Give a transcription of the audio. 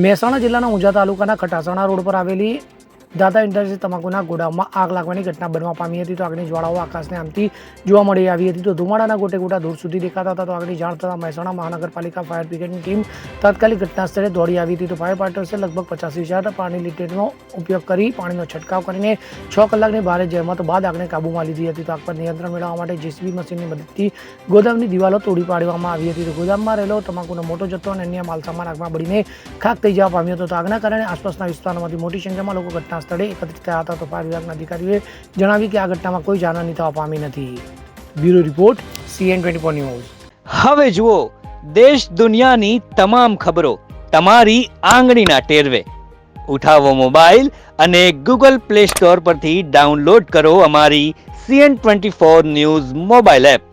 મહેસાણા જિલ્લાના ઊંઝા તાલુકાના ખટાસણા રોડ પર આવેલી દાદા ઇન્ડસ્ટ્રીઝ તમાકુના ગોડાઉનમાં આગ લાગવાની ઘટના બનવા પામી હતી. તો આગની જ્વાળાઓ આકાશને આમથી જોવા મળી આવી હતી. તો ધુમાડાના ગોટે ગોટા દૂર સુધી દેખાતા હતા. તો આગની જાણ થતાં મહેસાણા મહાનગરપાલિકા ફાયર બ્રિગેડની ટીમ તાત્કાલિક ઘટના સ્થળે દોડી આવી હતી. તો ફાયર ફાઇટર્સે લગભગ 85,000 પાણી લીટરનો ઉપયોગ કરી પાણીનો છંટકાવ કરીને 6 કલાકની ભારે જહેમત બાદ આગને કાબૂમાં લીધી હતી. તો આગ પર નિયંત્રણ મેળવવા માટે જેસીબી મશીનની મદદથી ગોદામની દિવાલો તોડી પાડવામાં આવી હતી. તો ગોદામમાં રહેલો તમાકુનો મોટો જથ્થો અને અન્ય માલસામાન આગમાં બળીને ખાખ થઈ જવા પામ્યો હતો. તો આગના કારણે આસપાસના વિસ્તારોમાંથી મોટી સંખ્યામાં લોકો ઘટના સ્થળે એકત્રિત થયા હતા. તો ફાયર વિભાગના અધિકારીઓએ જણાવ્યું કે આ ઘટનામાં કોઈ જાનહાનિ થવા પામી નથી. Bureau report CN24 news. હવે જુઓ દેશ દુનિયાની તમામ ખબરો તમારી આંગળીના ટેરવે. ઉઠાવો મોબાઈલ અને Google Play Store પરથી ડાઉનલોડ કરો અમારી CN24 ન્યૂઝ મોબાઈલ એપ.